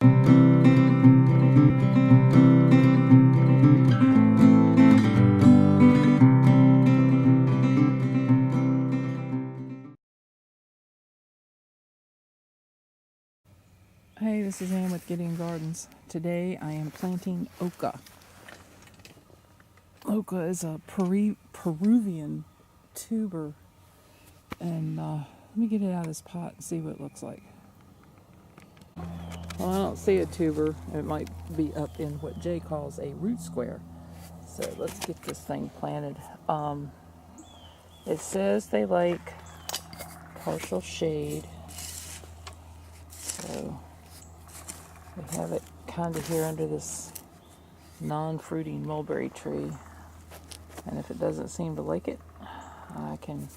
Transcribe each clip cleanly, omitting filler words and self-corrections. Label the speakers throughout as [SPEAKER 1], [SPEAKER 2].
[SPEAKER 1] Hey, this is Ann with Gideon Gardens. Today I am planting oca. Oca is a Peruvian tuber, and let me get it out of this pot and see what it looks like. Well, I don't see a tuber. It might be up in what Jay calls a root square. So let's get this thing planted. It says they like partial shade, so we have it kind of here under this non-fruiting mulberry tree, and if it doesn't seem to like it, I can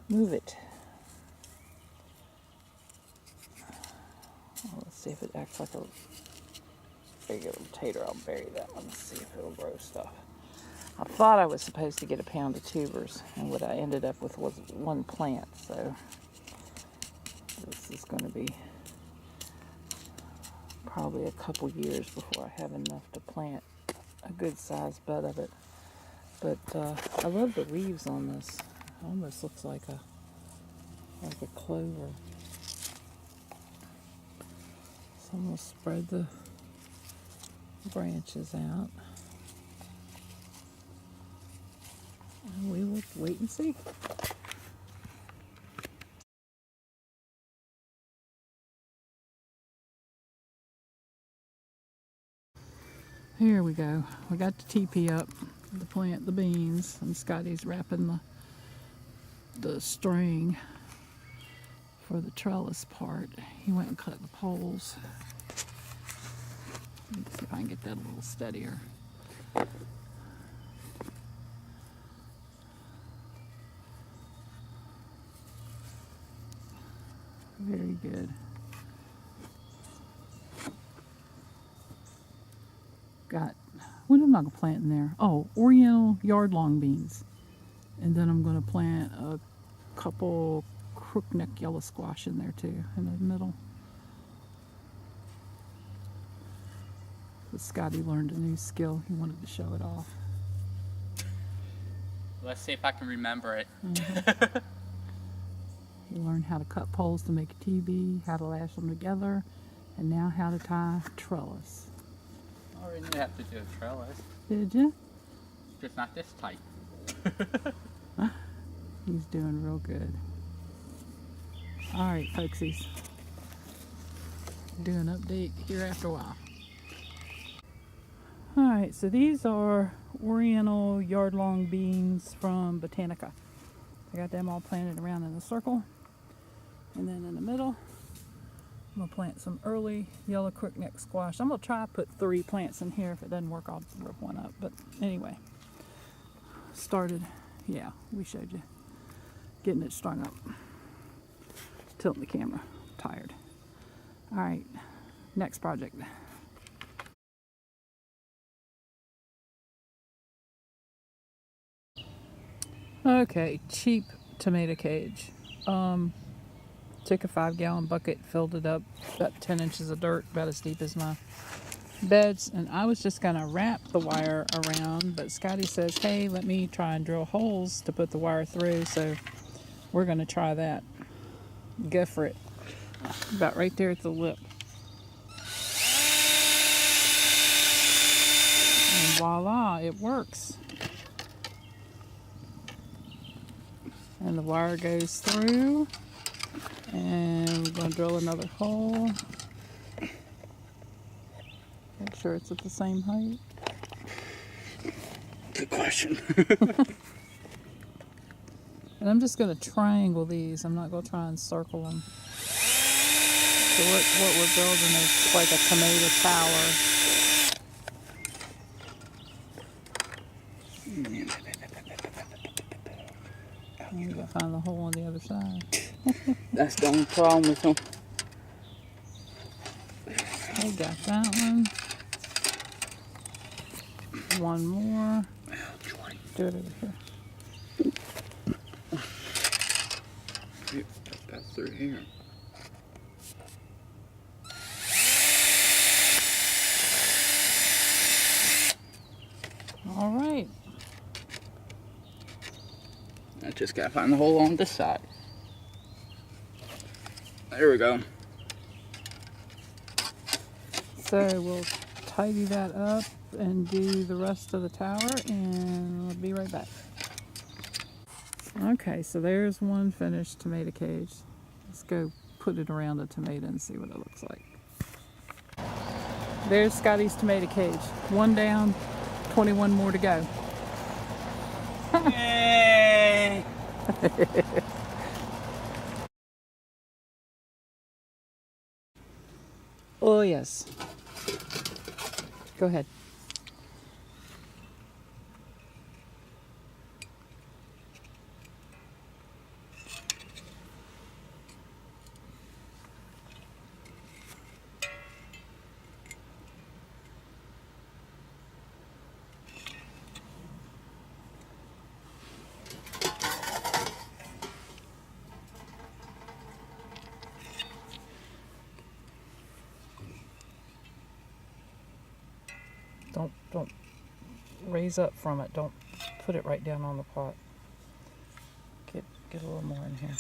[SPEAKER 1] move it. Well, let's see if it acts like a regular potato. I'll bury that one and see if it'll grow stuff. I thought I was supposed to get a pound of tubers, and what I ended up with was one plant, so this is going to be probably a couple years before I have enough to plant a good sized bed of it. But I love the leaves on this. It almost looks like a clover. So I'm going to spread the branches out. And we will wait and see. Here we go. We got the tipi up to plant the beans, and Scotty's wrapping the string for the trellis part. He went and cut the poles. Let's see if I can get that a little steadier. Very good. What am I going to plant in there? Oh, Oriental yard-long beans. And then I'm going to plant a couple crookneck yellow squash in there too, in the middle. But Scotty learned a new skill. He wanted to show it off.
[SPEAKER 2] Let's see if I can remember it.
[SPEAKER 1] Mm-hmm. He learned how to cut poles to make a TV, how to lash them together, and now how to tie trellis.
[SPEAKER 2] I already knew I have to do a trellis.
[SPEAKER 1] Did you?
[SPEAKER 2] Just not this tight.
[SPEAKER 1] He's doing real good. Alright, folksies. Do an update here after a while. Alright, so these are Oriental yard-long beans from Botanica. I got them all planted around in a circle. And then in the middle, I'm going to plant some early yellow crookneck squash. I'm going to try to put 3 plants in here. If it doesn't work, I'll rip one up. But anyway, started, yeah, we showed you. Getting it strung up. Tilting the camera. Tired. Alright, next project. Okay, cheap tomato cage. Took a 5-gallon bucket, filled it up, about 10 inches of dirt, about as deep as my beds, and I was just gonna wrap the wire around, but Scotty says, hey, let me try and drill holes to put the wire through, so we're gonna try that. Go for it. About right there at the lip. And voila, it works. And the wire goes through. And we're going to drill another hole. Make sure it's at the same height.
[SPEAKER 2] Good question.
[SPEAKER 1] And I'm just going to triangle these. I'm not going to try and circle them. So what we're building is like a tomato tower. And you got to find the hole on the other side.
[SPEAKER 2] That's the only problem with them.
[SPEAKER 1] I got that one. One more. Do it over here.
[SPEAKER 2] That's through here. just gotta find the hole on this side. There we go.
[SPEAKER 1] So we'll tidy that up and do the rest of the tower, and we'll be right back. Okay, so there's one finished tomato cage. Let's go put it around a tomato and see what it looks like. There's Scotty's tomato cage. One down, 21 more to go.
[SPEAKER 2] Yay!
[SPEAKER 1] Oh yes. Go ahead. Don't raise up from it. Don't put it right down on the pot. Get a little more in here.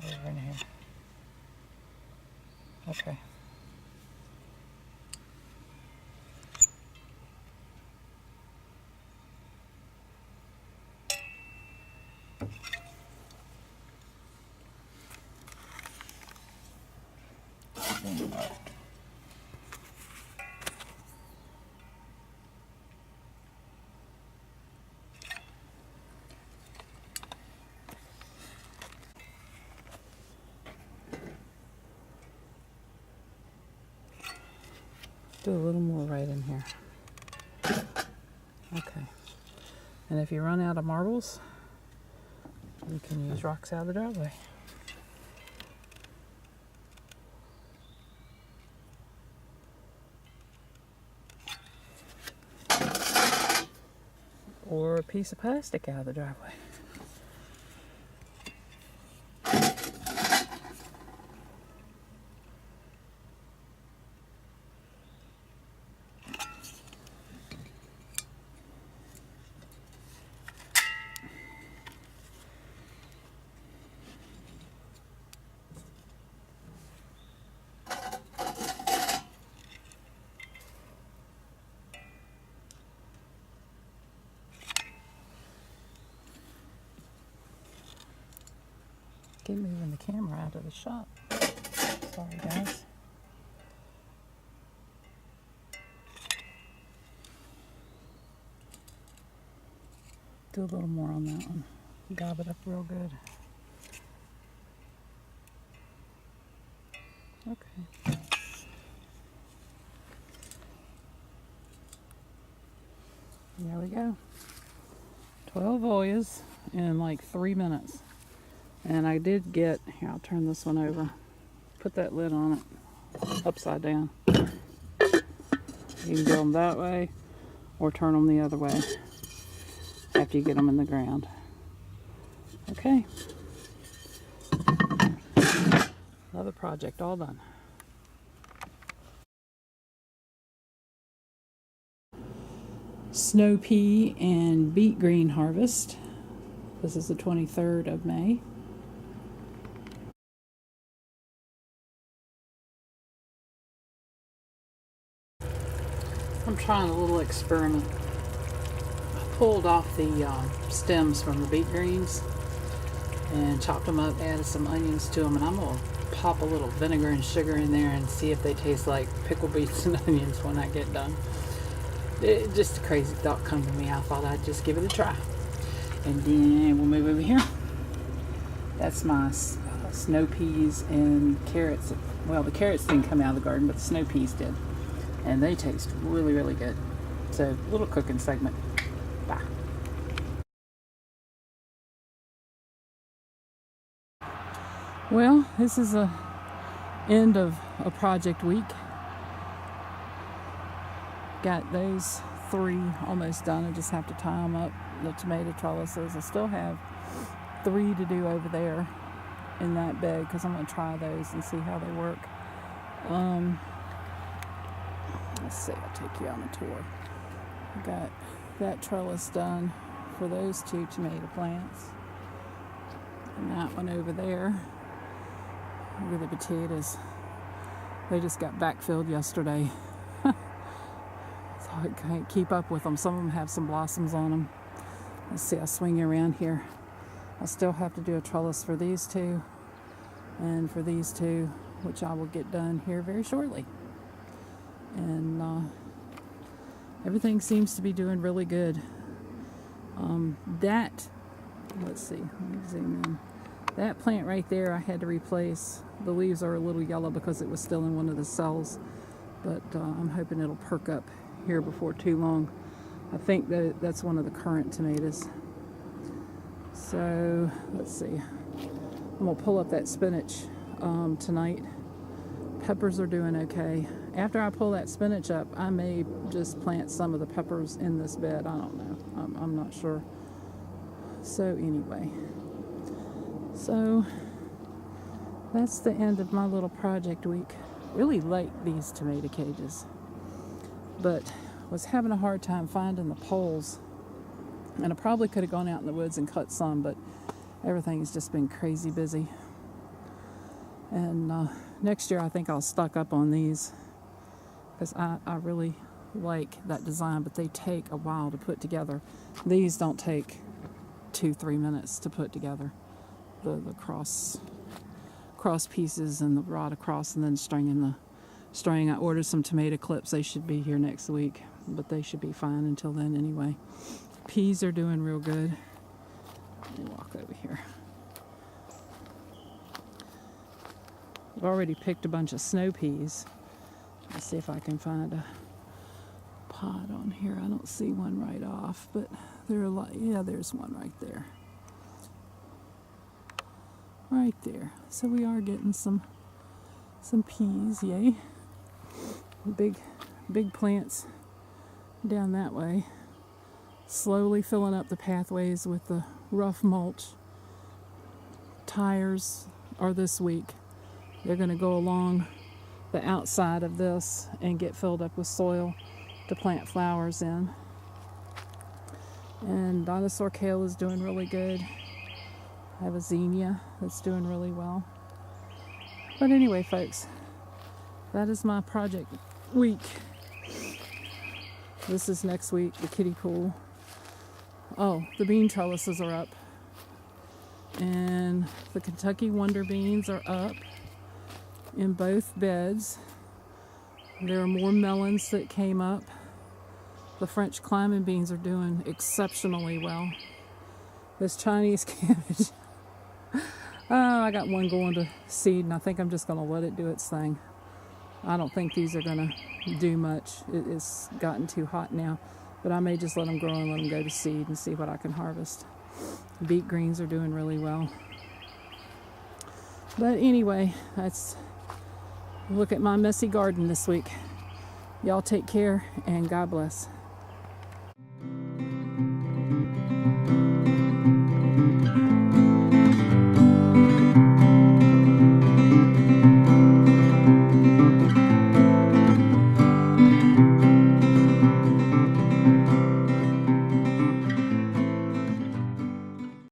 [SPEAKER 1] Over in here. Okay. Do a little more right in here. Okay. And if you run out of marbles, you can use rocks out of the driveway. Or a piece of plastic out of the driveway. Keep moving the camera out of the shot. Sorry, guys. Do a little more on that one. Gob it up real good. Okay. There we go. 12 Ollas in like 3 minutes. And I did get, here, I'll turn this one over. Put that lid on it, upside down. You can go them that way, or turn them the other way after you get them in the ground. Okay. Another project all done. Snow pea and beet green harvest. This is the 23rd of May. I'm trying a little experiment. I pulled off the stems from the beet greens and chopped them up, added some onions to them, and I'm going to pop a little vinegar and sugar in there and see if they taste like pickled beets and onions when I get done. Just a crazy thought come to me. I thought I'd just give it a try. And then we'll move over here. That's my snow peas and carrots. Well, the carrots didn't come out of the garden, but the snow peas did. And they taste really, really good. So, little cooking segment. Bye. Well, this is the end of a project week. Got those 3 almost done. I just have to tie them up, the tomato trellises. I still have 3 to do over there in that bed because I'm going to try those and see how they work. Let's see, I'll take you on a tour. I got that trellis done for those 2 tomato plants. And that one over there. Look at the potatoes. They just got backfilled yesterday. So I can't keep up with them. Some of them have some blossoms on them. Let's see, I'll swing you around here. I still have to do a trellis for these 2 and for these 2, which I will get done here very shortly. And everything seems to be doing really good. Let's see, let me zoom in. That plant right there I had to replace. The leaves are a little yellow because it was still in one of the cells, but I'm hoping it'll perk up here before too long. I think that that's one of the currant tomatoes. So let's see, I'm gonna pull up that spinach tonight. Peppers are doing okay. After I pull that spinach up, I may just plant some of the peppers in this bed. I don't know, I'm not sure. So anyway, so that's the end of my little project week. Really like these tomato cages, but was having a hard time finding the poles. And I probably could have gone out in the woods and cut some, but everything's just been crazy busy. And next year I think I'll stock up on these, because I really like that design, but they take a while to put together. These don't take 2-3 minutes to put together. The cross pieces and the rod across, and then string. I ordered some tomato clips. They should be here next week, but they should be fine until then anyway. Peas are doing real good. Let me walk over here. I've already picked a bunch of snow peas. Let's see if I can find a pod on here. I don't see one right off, but there are a lot. Yeah, there's one right there. Right there. So we are getting some peas, yay. Big plants down that way. Slowly filling up the pathways with the rough mulch. Tires are this week. They're going to go along the outside of this and get filled up with soil to plant flowers in. And dinosaur kale is doing really good. I have a zinnia that's doing really well. But anyway, folks, that is my project week. This is next week, the kiddie pool. Oh, the bean trellises are up. And the Kentucky Wonder Beans are up in both beds. There are more melons that came up. The French climbing beans are doing exceptionally well. This Chinese cabbage, I got one going to seed, and I think I'm just going to let it do its thing. I don't think these are going to do much. It's gotten too hot now, but I may just let them grow and let them go to seed and see what I can harvest. Beet greens are doing really well. But anyway, that's look at my messy garden this week. Y'all take care and God bless.